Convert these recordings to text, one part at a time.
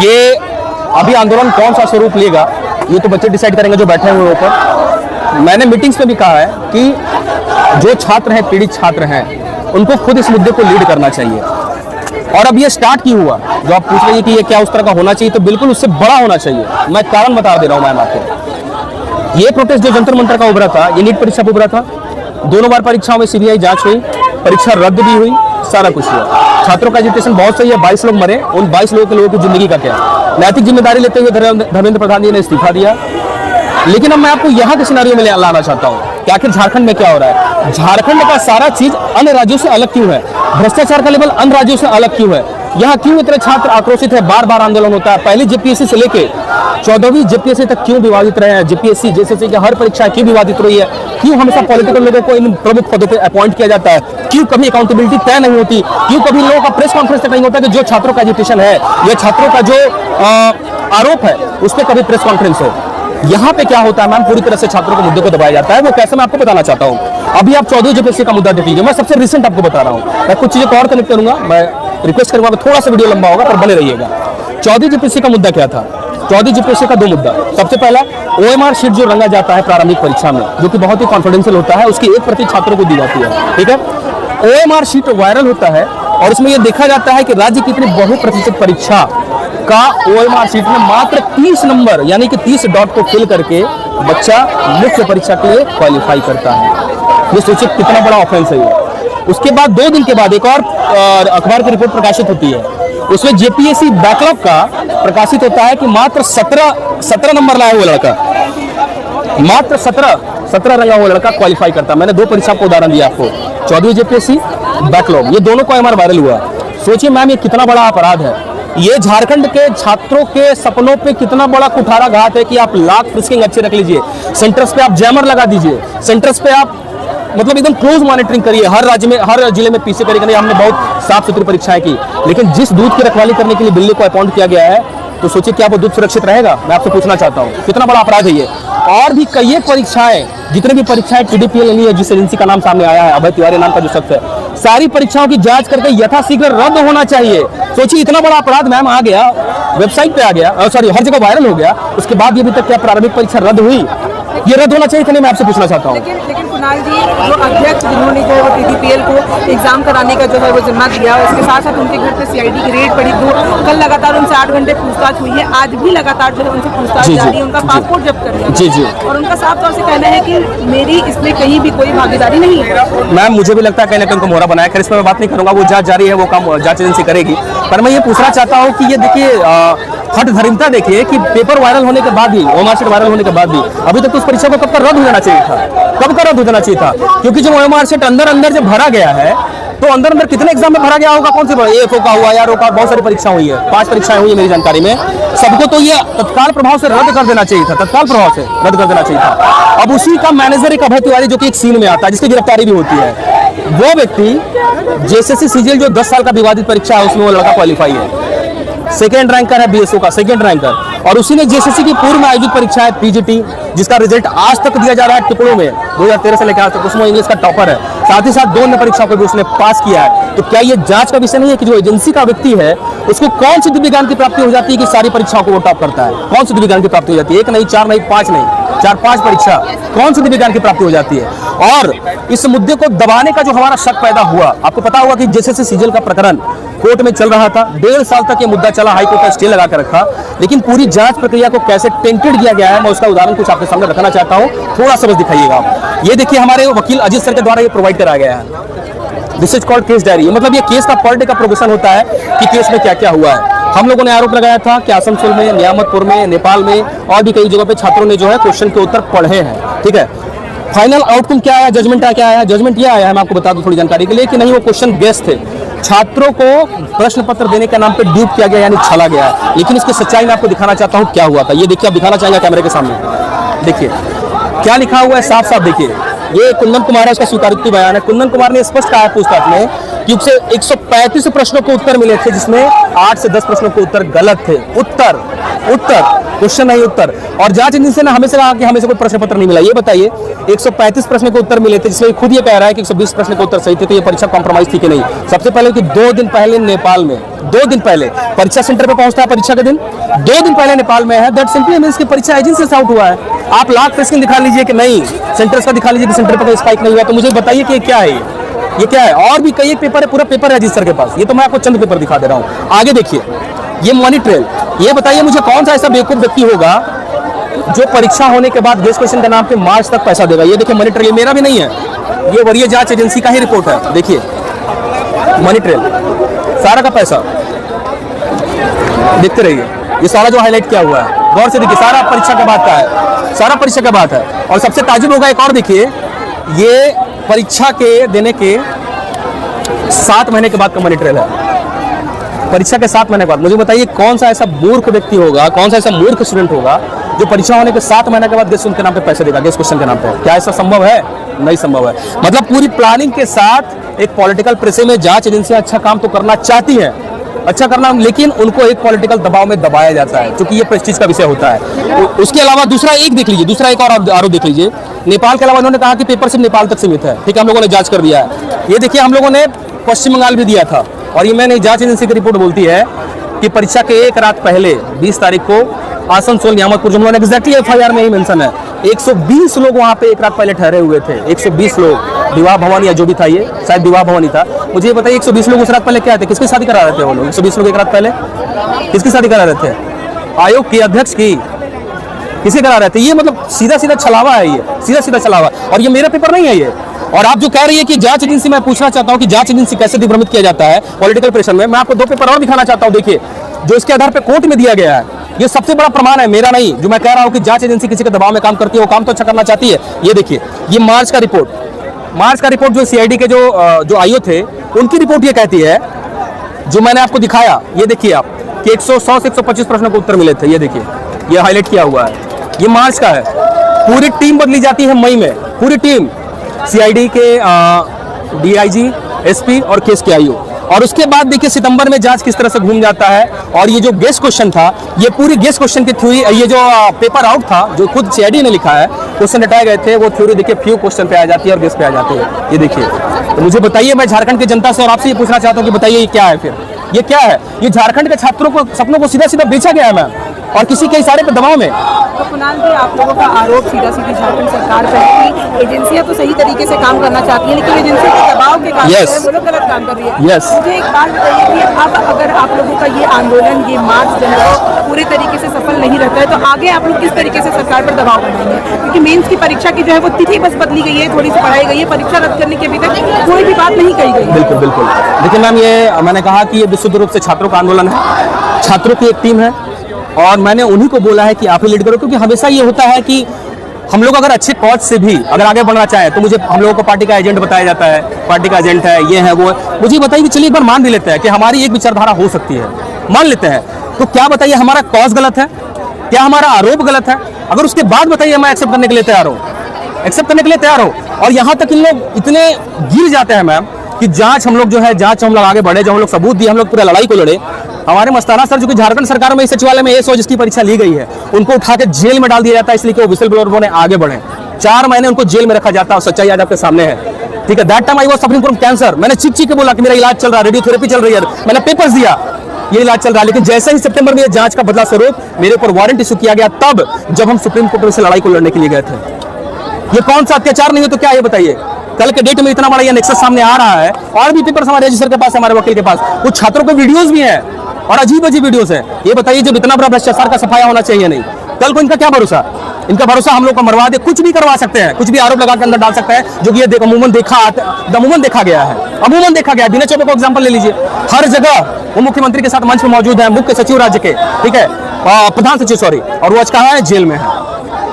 ये अभी आंदोलन कौन सा स्वरूप लेगा ये तो बच्चे डिसाइड करेंगे जो बैठे हुए ऊपर। मैंने मीटिंग्स में भी कहा है कि जो छात्र हैं, पीड़ित छात्र हैं, उनको खुद इस मुद्दे को लीड करना चाहिए। और अब ये स्टार्ट क्यों हुआ, जो आप पूछ रही है कि ये क्या उस तरह का होना चाहिए, तो बिल्कुल उससे बड़ा होना चाहिए। मैं कारण बता दे रहा हूँ मैम आपको। ये प्रोटेस्ट जो जंतर मंतर का उभरा था, ये नीट परीक्षा पर उभरा था। दोनों बार परीक्षाओं में सीबीआई जांच हुई, परीक्षा रद्द भी हुई, सारा कुछ हुआ। छात्रों का एजुकेशन बहुत सही है, 22 लोग मरे, उन 22 लोगों की जिंदगी का क्या। नैतिक जिम्मेदारी लेते हुए धर्मेंद्र प्रधान जी ने इस्तीफा दिया। लेकिन अब मैं आपको यहाँ के सिनारियो में लाना चाहता हूँ कि आखिर झारखंड में क्या हो रहा है। झारखंड का सारा चीज अन्य राज्यों से अलग क्यों है, भ्रष्टाचार का लेवल अन्य राज्यों से अलग क्यों है, यहाँ क्यों इतने छात्र आक्रोशित है, बार बार आंदोलन होता है। पहली जेपीएससी से लेके 14वीं जेपीएससी तक क्यों विवादित रहे हैं, जेपीएससी जैसे कि हर परीक्षा क्यों विवादित रही है, क्यों हमेशा पॉलिटिकल लोगों को इन प्रमुख पदों पे अपॉइंट किया जाता है, क्यों कभी अकाउंटेबिलिटी तय नहीं होती, क्यों कभी लोगों का प्रेस कॉन्फ्रेंस तक नहीं होता कि जो छात्रों का एजुकेशन है या छात्रों का जो आरोप है उस पर कभी प्रेस कॉन्फ्रेंस हो। यहाँ पे क्या होता है मैम, पूरी तरह से छात्रों के मुद्दे को दबाया जाता है। वो कैसे मैं आपको बताना चाहता हूँ। अभी आप 14वीं जेपीएससी का मुद्दा देखिए, मैं सबसे रिसेंट आपको बता रहा हूँ। मैं कुछ चीजें और कनेक्ट करूंगा, मैं रिक्वेस्ट करूंगा थोड़ा सा वीडियो लंबा होगा पर बने रहिएगा। 14वीं जेपीएससी का मुद्दा क्या था, 14वीं जेपीएससी का दो मुद्दा। सबसे पहला ओएमआर शीट जो रंगा जाता है प्रारंभिक परीक्षा में, जो कि बहुत ही कॉन्फिडेंशियल होता है, उसकी 1% छात्रों को दी जाती है। ठीक है, ओएमआर शीट वायरल होता है और उसमें यह देखा जाता है कि राज्य की इतनी बहुप्रतिशत परीक्षा का ओएमआर शीट में मात्र 30 नंबर यानी कि 30 डॉट को फिल करके बच्चा मुख्य परीक्षा के लिए क्वालिफाई करता है। ये सोचिए कितना बड़ा ऑफेंस है ये। उसके बाद 2 दिन के बाद एक और अखबार की रिपोर्ट प्रकाशित होती है, उसमें जेपीएससी बैकलॉग का प्रकाशित होता है कि मात्र 17 नंबर लाया हुआ लड़का, मात्र 17 रंगा हुआ लड़का क्वालिफाई करता। मैंने 2 परीक्षा का उदाहरण दिया आपको, 14वीं जेपीएससी, बैकलॉग, ये दोनों को ओएमआर वायरल हुआ। सोचिए मैम ये कितना बड़ा अपराध है। ये झारखंड के छात्रों के सपनों पे कितना बड़ा कुठाराघात है कि आप लाख फ्रिस्किंग अच्छे रख लीजिए, सेंटर्स पे आप जैमर लगा दीजिए, सेंटर्स पे आप मतलब एकदम क्लोज मॉनिटरिंग करिए, हर राज्य में हर जिले में पीछे करिए। हमने बहुत साफ सुथरी परीक्षाएं की, लेकिन जिस दूध की रखवाली करने के लिए बिल्ली को अपॉइंट किया गया है, तो सोचिए क्या वो दूध सुरक्षित रहेगा। मैं आपसे पूछना चाहता हूँ कितना बड़ा अपराध है ये। और भी कई परीक्षाएं, जितने भी परीक्षाएं टीडीपीएल यानी जिस एजेंसी का नाम सामने आया है, अभय तिवारी नाम का जो शख्स है, सारी परीक्षाओं की जांच करके यथाशीघ्र रद्द होना चाहिए। सोचिए इतना बड़ा अपराध मैम आ गया, वेबसाइट पे आ गया, सॉरी हर जगह वायरल हो गया, उसके बाद ये अभी तक क्या प्रारंभिक परीक्षा रद्द हुई? ये रद्द होना चाहिए कि नहीं, मैं आपसे पूछना चाहता हूँ। लेकिन कुणाल जी जो अध्यक्ष जिन्होंने जो टीडीपीएल को एग्जाम कराने का जो है वो जिम्मा दिया, उसके साथ साथ उनके घर पे सीआईडी की रेड पड़ी, कल लगातार उनसे 8 घंटे पूछताछ हुई है, आज भी लगातार जो है उनसे पूछताछ जारी है, उनका पासपोर्ट जब्त कर लिया जी जी, और उनका साफ तौर से कहना है कि मेरी इसमें कहीं भी कोई भागीदारी नहीं है। मैम मुझे भी लगता है कहीं ना कहीं उनको मोहरा बनाया, खैर इस पर मैं बात नहीं करूंगा, वो जांच जारी है, वो काम जांच एजेंसी करेगी। पर मैं ये पूछना चाहता हूँ कि ये देखिए हट धर्मता देखिए कि पेपर वायरल होने के बाद भी, ओएमआर शीट वायरल होने के बाद भी अभी तक तो उस परीक्षा को कब का रद्द हो जाना चाहिए था, कब का रद्द हो जाना चाहिए था। क्योंकि जब ओएमआर शीट अंदर जब भरा गया है तो अंदर कितने एग्जाम में भरा गया होगा, कौन से AFO का हुआ, यार का बहुत सारी परीक्षा हुई है, 5 परीक्षाएं हुई है मेरी जानकारी में, सबको तो ये तत्काल प्रभाव से रद्द कर देना चाहिए था, तत्काल प्रभाव से रद्द कर देना चाहिए था। अब उसी का मैनेजर एक अभय तिवारी जो कि एक सीन में आता है, जिसकी गिरफ्तारी भी होती है, वो व्यक्ति जेएसएससी सीजीएल जो 10 साल का विवादित परीक्षा है उसमें वो लड़का क्वालिफाई है, सेकेंड रैंकर है बीएसओ का, सेकेंड रैंकर। और उसी ने जेएसएससी की पूर्व में आयोजित परीक्षा है पीजीटी, जिसका रिजल्ट आज तक दिया जा रहा है टुकड़ों में, 2013 से लेकर आज तक, उसमें इंग्लिश का टॉपर है, साथ ही साथ 2 अन्य परीक्षाओं को भी उसने पास किया है। तो क्या ये जांच का विषय नहीं है कि जो एजेंसी का व्यक्ति है उसको कौन सी दिव्य ज्ञान की प्राप्ति हो जाती है कि सारी परीक्षाओं को वो टॉप करता है? कौन सी दिव्य ज्ञान की प्राप्ति हो जाती है? 1 नहीं, 4 नहीं, 5 नहीं, 4-5 परीक्षा, कौन सी दिव्य ज्ञान की प्राप्ति हो जाती है? और इस मुद्दे को दबाने का जो हमारा शक पैदा हुआ, आपको पता होगा कि जेएसएससी सीजीएल का प्रकरण कोर्ट में चल रहा था, 1.5 साल तक ये मुद्दा चला, हाई कोर्ट का स्टे लगा कर रखा, लेकिन पूरी जांच प्रक्रिया को कैसे टेंटेड किया गया है, मैं उसका उदाहरण कुछ आपके सामने रखना चाहता हूं, थोड़ा सा बस दिखाइएगा आप। ये देखिए हमारे वकील अजीत सर के द्वारा ये प्रोवाइड कराया गया है, this is called case diary. मतलब ये केस का पर डे का प्रोग्रेशन होता है कि केस में क्या क्या हुआ है। हम लोगों ने आरोप लगाया था कि आसनसोल में, नियामतपुर में, नेपाल में और भी कई जगहों पे छात्रों ने जो है क्वेश्चन के उत्तर पढ़े हैं। ठीक है, फाइनल आउटकम क्या आया, जजमेंट क्या आया? जजमेंट ये आया है, मैं आपको बता दूं थोड़ी जानकारी के लिए, कि नहीं वो क्वेश्चन गेस थे, छात्रों को प्रश्न पत्र देने के नाम पे ड्यूप किया गया यानी छला गया है। लेकिन इसकी सच्चाई मैं आपको दिखाना चाहता हूँ क्या हुआ था। ये देखिए, आप दिखाना चाहेंगे कैमरे के सामने, देखिए क्या लिखा हुआ है, साफ साफ देखिए। ये कुंदन कुमार है, उसका स्वीकारोक्ति बयान है। कुंदन कुमार ने स्पष्ट कहा है पूछताछ में क्योंकि 135 प्रश्नों के उत्तर मिले थे, जिसमें 8 से 10 प्रश्नों के उत्तर गलत थे। उत्तर क्वेश्चन नहीं, उत्तर। और जांच एजेंसी ने हमें से कहा कि हमें से कोई प्रश्न पत्र नहीं मिला। ये बताइए, 135 प्रश्न के उत्तर मिले थे, जिसमें खुद ये कह रहा है कि 120 प्रश्न के उत्तर सही थे, तो ये परीक्षा कॉम्प्रोमाइज थी कि नहीं। सबसे पहले कि 2 दिन पहले नेपाल में, 2 दिन पहले परीक्षा सेंटर पे पहुंचता है परीक्षा के दिन, 2 दिन पहले नेपाल में है, दैट सिंपली मींस कि परीक्षा एजेंसी से आउट हुआ है। आप लाख प्रेस्क्रीन दिखा लीजिए कि नहीं, सेंटर्स का दिखा लीजिए कि सेंटर पर कोई स्पाइक नहीं हुआ, तो मुझे बताइए कि क्या है ये क्या है। और भी कई एक पेपर है, पूरा पेपर है रजिस्टर के पास। ये तो मैं आपको चंद पेपर दिखा दे रहा हूँ। आगे देखिए, ये मनी ट्रेल। ये बताइए मुझे कौन सा ऐसा बेवकूफ व्यक्ति होगा जो परीक्षा होने के बाद गेस्ट क्वेश्चन के नाम पे मार्च तक पैसा देगा। ये देखिए मनी ट्रेल, मेरा भी नहीं है, ये वरीय जांच एजेंसी का ही रिपोर्ट है। देखिए मनी ट्रेल, सारा का पैसा देखते रहिए। ये सारा जो हाईलाइट किया हुआ है, गौर से देखिए, सारा परीक्षा के बाद का है, सारा परीक्षा के बाद है। और सबसे ताजुब होगा एक और, देखिए ये परीक्षा के देने के 7 महीने के बाद का मनी ट्रेल है। परीक्षा के 7 महीने के बाद मुझे बताइए कौन सा ऐसा मूर्ख व्यक्ति होगा, कौन सा ऐसा मूर्ख स्टूडेंट होगा जो परीक्षा होने के 7 महीने के बाद गेस्ट के नाम पे पैसे देगा, गेस्ट क्वेश्चन के नाम पे। क्या ऐसा संभव है? नहीं संभव है। मतलब पूरी प्लानिंग के साथ एक पॉलिटिकल प्रेशर में जांच एजेंसियां अच्छा काम तो करना चाहती है, अच्छा करना, लेकिन उनको एक पॉलिटिकल दबाव में दबाया जाता है, क्योंकि ये प्रेस्टीज का विषय होता है। उसके अलावा दूसरा एक देख लीजिए, दूसरा एक और आरोप देख लीजिए। नेपाल के अलावा उन्होंने कहा कि पेपर सिर्फ नेपाल तक सीमित है। ठीक है, हम लोगों ने जांच कर दिया है। ये देखिए, हम लोगों ने पश्चिम बंगाल भी दिया था, और ये मैंने जांच एजेंसी की रिपोर्ट बोलती है कि परीक्षा के एक रात पहले 20 तारीख को आसनसोल नियामतपुर, जो एग्जैक्टली FIR में ही मेंशन है, 120 लोग वहां पे एक रात पहले ठहरे हुए थे। 120 लोग, विवाह भवन या जो भी था, ये शायद विवाह भवन ही था। मुझे ये बताइए 120 लोग उस रात पहले क्या थे, किसकी शादी करा रहे थे वो लोग? 120 लोग एक रात पहले किसकी शादी करा रहे थे? आयोग की अध्यक्ष की, किसे करा रहे थे? ये मतलब सीधा सीधा छलावा है, ये सीधा सीधा छलावा। और ये मेरा पेपर नहीं है ये। और आप जो कह रही है कि जांच एजेंसी, मैं पूछना चाहता हूं कि जांच एजेंसी कैसे दिग्भ्रमित किया जाता है पॉलिटिकल प्रेशर में। मैं आपको 2 पेपर और दिखाना चाहता हूं। देखिए, जो इसके आधार पे कोर्ट में दिया गया है, ये सबसे बड़ा प्रमाण है, मेरा नहीं। जो मैं कह रहा हूं कि जांच एजेंसी किसी के दबाव में काम करती है, वो काम तो अच्छा करना चाहती है। ये देखिए, ये मार्च का रिपोर्ट जो CID के जो आईओ थे, उनकी रिपोर्ट ये कहती है, जो मैंने आपको दिखाया, ये देखिए आप, कि 100 से 125 प्रश्नों के उत्तर मिले थे। ये देखिए, ये हाईलाइट किया हुआ है, ये मार्च का है। पूरी टीम बदली जाती है मई में, पूरी टीम, CID के DIG, SP और केस के IO। और उसके बाद देखिए सितंबर में जांच किस तरह से घूम जाता है। और ये जो गेस्ट क्वेश्चन था, ये पूरी गेस्ट क्वेश्चन की थ्योरी, ये जो पेपर आउट था, जो खुद CID ने लिखा है, क्वेश्चन हटाए गए थे, वो थ्योरी देखिए फ्यू क्वेश्चन पे आ जाती है और गेस्ट पे आ जाती है। ये देखिए, तो मुझे बताइए, मैं झारखंड की जनता से और आपसे ये पूछना चाहता हूँ कि बताइए ये क्या है फिर? ये क्या है? ये झारखंड के छात्रों को, सपनों को सीधा सीधा बेचा गया है मैम, और किसी के इशारे पे दबाव में। तो कुणाल जी, आप लोगों का आरोप सीधा सीधी झारखंड सरकार पर है कि एजेंसियां तो सही तरीके से काम करना चाहती हैं, लेकिन एजेंसियों के दबाव के कारण वो लोग गलत काम कर रही है। मुझे एक बात बताइए कि अब अगर आप लोगों का ये आंदोलन, ये मार्च जो है वो पूरे तरीके से सफल नहीं रहता है, तो आगे आप लोग किस तरीके से सरकार पर दबाव बनाएंगे? क्योंकि मेंस की परीक्षा की जो है वो तिथि बस बदली गई है, थोड़ी सी पढ़ाई गई है, परीक्षा रद्द करने की अभी तक कोई भी बात नहीं कही गई। बिल्कुल बिल्कुल। देखिए मैम, ये मैंने कहा कि ये विशुद्ध रूप से छात्रों का आंदोलन है, छात्रों की एक टीम है, और मैंने उन्हीं को बोला है कि आप ही लीड करो। क्योंकि हमेशा ये होता है कि हम लोग अगर अच्छे कॉज से भी अगर आगे बढ़ना चाहें, तो मुझे, हम लोगों को पार्टी का एजेंट बताया जाता है, पार्टी का एजेंट है, ये है, वो है। मुझे बताइए कि चलिए एक बार मान भी लेते हैं कि हमारी एक विचारधारा हो सकती है, मान लेते हैं, तो क्या बताइए हमारा कॉज गलत है? क्या हमारा आरोप गलत है? अगर उसके बाद बताइए, मैं एक्सेप्ट करने के लिए तैयार हूँ, एक्सेप्ट करने के लिए तैयार हो। और यहाँ तक इन लोग इतने गिर जाते हैं मैम कि जांच हम लोग जो है, जांच हम लोग आगे बढ़े, जो हम लोग सबूत दिए, हम लोग पूरा लड़ाई को लड़े। हमारे मस्ताना सर, जो कि झारखंड सरकार में इस सचिवालय में ASO जिसकी परीक्षा ली गई है, उनको उठा के जेल में डाल दिया जाता है, इसलिए कि वो विसल ब्लोअर ने आगे बढ़े। 4 महीने उनको जेल में रखा जाता है, और सच्चाई आज आपके सामने है। ठीक है, that time I was suffering from cancer. मैंने चीख चीख के बोला कि मेरा इलाज चल रहा है, रेडियोथेरेपी चल रही है, मैंने पेपर्स दिया, ये इलाज चल रहा है। लेकिन जैसे ही सितंबर में ये जांच का बदला स्वरूप मेरे ऊपर वारंट इशू किया गया, तब जब हम सुप्रीम कोर्ट में से लड़ाई को लड़ने के लिए गए थे। ये कौन सा अत्याचार नहीं हो तो क्या, ये बताइए? कल के डेट में इतना बड़ा ये नेक्सस सामने आ रहा है, और भी पेपर्स हमारे रजिस्टर के पास है, हमारे वकील के पास, कुछ छात्रों के वीडियोस भी हैं, और अजीब अजीब वीडियोस हैं। ये बताइए, जब इतना बड़ा भ्रष्टाचार का सफाया होना चाहिए नहीं, कल को इनका क्या भरोसा? इनका भरोसा हम लोग को मरवा दे, कुछ भी करवा सकते हैं, कुछ भी आरोप लगा के अंदर डाल सकते हैं, जो कि ये अमूमन देखा गया है, अमूमन देखा गया है। विनय चौबे को एग्जांपल ले लीजिए, हर जगह वो मुख्यमंत्री के साथ मंच में मौजूद है, मुख्य सचिव राज्य के, ठीक है, प्रधान सचिव सॉरी, और वो आज कहाँ है? जेल में है।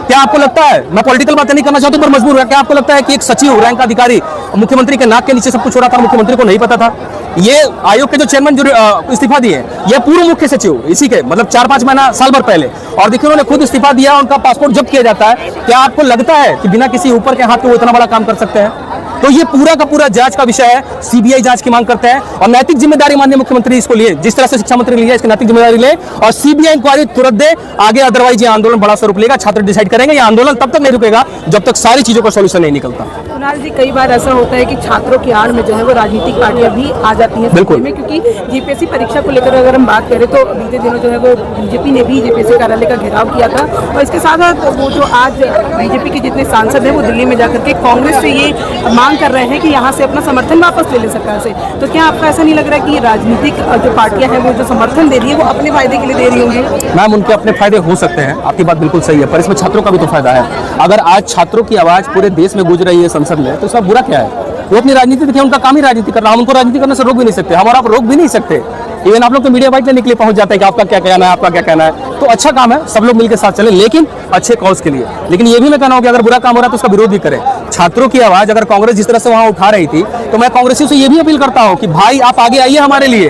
क्या आपको लगता है, मैं पॉलिटिकल बातें नहीं करना चाहता हूं, पर मजबूर है, क्या आपको लगता है कि एक सचिव रैंक अधिकारी मुख्यमंत्री के नाक के नीचे सब कुछ हो रहा था, मुख्यमंत्री को नहीं पता था? ये आयोग के जो चेयरमैन जो इस्तीफा दिए, ये पूर्व मुख्य सचिव इसी के, मतलब 4-5 महीना, साल भर पहले, और देखिए उन्होंने खुद इस्तीफा दिया, उनका पासपोर्ट जब्त किया जाता है। क्या आपको लगता है कि बिना किसी ऊपर के हाथ के वो इतना बड़ा काम कर सकते हैं? तो ये पूरा का पूरा जांच का विषय है, सीबीआई जांच की मांग करते हैं और नैतिक जिम्मेदारी माननीय मुख्यमंत्री इसको लिए, जिस तरह से शिक्षा मंत्री लिया इसकी नैतिक जिम्मेदारी ले और सीबीआई इंक्वायरी तुरंत दे आगे, अदरवाइज ये आंदोलन बड़ा स्वरूप लेगा, छात्र डिसाइड करेंगे। ये आंदोलन तब तक नहीं रुकेगा जब तक सारी चीजों का सॉल्यूशन नहीं निकलता। कुणाल जी, कई बार ऐसा होता है कि छात्रों की आड़ में जो है वो राजनीतिक पार्टियां भी आ जाती हैं बिल्कुल में, क्योंकि जीपीएससी परीक्षा को लेकर अगर हम बात करें तो बीते दिनों जो है वो बीजेपी ने भी जेपीएससी कार्यालय का घेराव किया था और इसके साथ साथ वो जो आज बीजेपी के जितने सांसद हैं वो दिल्ली में जाकर के कांग्रेस से ये मांग कर रहे हैं कि यहाँ से अपना समर्थन वापस ले ले सरकार से। तो क्या आपको ऐसा नहीं लग रहा कि राजनीतिक जो पार्टियां हैं वो जो समर्थन दे रही है वो अपने फायदे के लिए दे रही होंगी? मैम, उनके अपने फायदे हो सकते हैं, आपकी बात बिल्कुल सही है, पर इसमें छात्रों का भी तो फायदा है। अगर आज छात्रों की आवाज पूरे देश में गूंज रही है संसद में, तो इसमें बुरा क्या है? वो अपनी राजनीति देखिए, उनका काम ही राजनीति करना, हम उनको राजनीति करने से रोक भी नहीं सकते, हम और आप रोक भी नहीं सकते। इवन आप लोग तो मीडिया बाइट लेने के लिए पहुंच जाते हैं कि आपका क्या कहना है, आपका क्या कहना है, तो अच्छा काम है, सब लोग मिलकर साथ चले, लेकिन अच्छे कॉज के लिए। लेकिन ये भी मैं कहना हूं कि अगर बुरा काम हो रहा है तो उसका विरोध भी करें। छात्रों की आवाज अगर कांग्रेस जिस तरह से वहां उठा रही थी, तो मैं कांग्रेसियों से ये भी अपील करता हूं कि भाई आप आगे आइए हमारे लिए।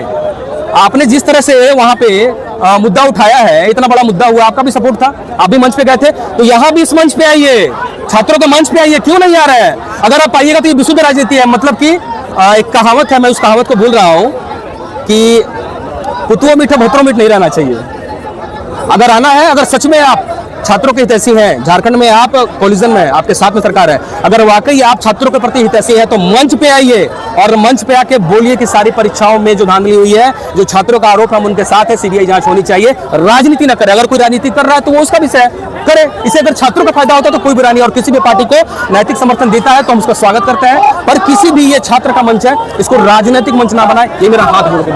आपने जिस तरह से वहां पे मुद्दा उठाया है, इतना बड़ा मुद्दा हुआ, आपका भी सपोर्ट था, आप भी मंच पे गए थे, तो यहाँ भी इस मंच पे आइए, छात्रों के मंच पे आइए, क्यों नहीं आ रहे हैं? अगर आप आइएगा तो ये विशुद्ध राजनीति है। मतलब कि एक कहावत है, मैं उस कहावत को बोल रहा हूं कि कुतुओं मीठे भोतरों मीठ नहीं रहना चाहिए। अगर आना है, अगर सच में आप छात्रों के हितैषी हैं, झारखंड में आप कोलिजन में आपके साथ में सरकार है, अगर वाकई आप छात्रों के प्रति हितैषी है तो मंच पे आइए और मंच पे आके बोलिए कि सारी परीक्षाओं में जो धांधली हुई है, जो छात्रों का आरोप हम उनके साथ है, सीबीआई जांच होनी चाहिए, राजनीति न करे। अगर कोई राजनीति कर रहा है तो वो उसका विषय करे, इसे अगर छात्रों का फायदा होता है तो कोई बुरा नहीं, और किसी भी पार्टी को नैतिक समर्थन देता है तो हम उसका स्वागत करते हैं, पर किसी भी ये छात्र का मंच है, इसको राजनीतिक मंच ना बनाए, ये मेरा हाथ जोड़ के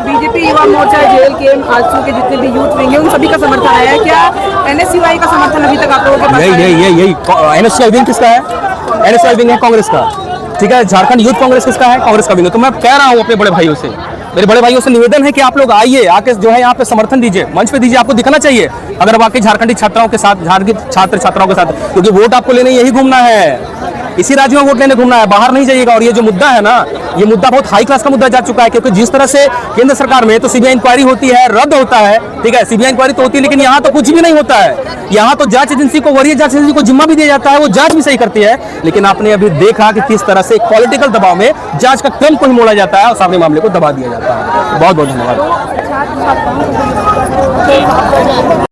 बीजेपी युवा मोर्चा, जेएलकेएम, आजसू के जितने भी यूथ विंग है उन सभी का समर्थन आया है, क्या एनएसयूआई का समर्थन अभी तक आप लोगों के पास? यही एनएसयूआई विंग किसका है? एनएसयूआई विंग है कांग्रेस का, ठीक है। झारखंड यूथ कांग्रेस किसका है? कांग्रेस का विंग है। तो मैं कह रहा हूं अपने बड़े भाइयों से, मेरे बड़े भाइयों से निवेदन है कि आप लोग आइए, आके जो है यहाँ पे समर्थन दीजिए, मंच पे दीजिए, आपको दिखना चाहिए अगर वाकई झारखंडी छात्राओं के साथ, झारखंड छात्र छात्राओं के साथ, क्योंकि वोट आपको लेने यही घूमना है, इसी राज्य में वोट लेने घूमना है, बाहर नहीं जाइएगा। और ये जो मुद्दा है ना, ये मुद्दा बहुत हाई क्लास का मुद्दा जा चुका है, क्योंकि जिस तरह से केंद्र सरकार में तो सीबीआई इंक्वायरी होती है, रद्द होता है, ठीक है, सीबीआई इंक्वायरी तो होती है, लेकिन यहाँ तो कुछ भी नहीं होता है। यहाँ तो जांच एजेंसी को, वरीय जांच एजेंसी को जिम्मा भी दिया जाता है, वो जांच भी सही करती है, लेकिन आपने अभी देखा कि किस तरह से पॉलिटिकल दबाव में जांच का क्रम को ही मोड़ा जाता है और सारे मामले को दबा दिया जाता है। बहुत बहुत धन्यवाद।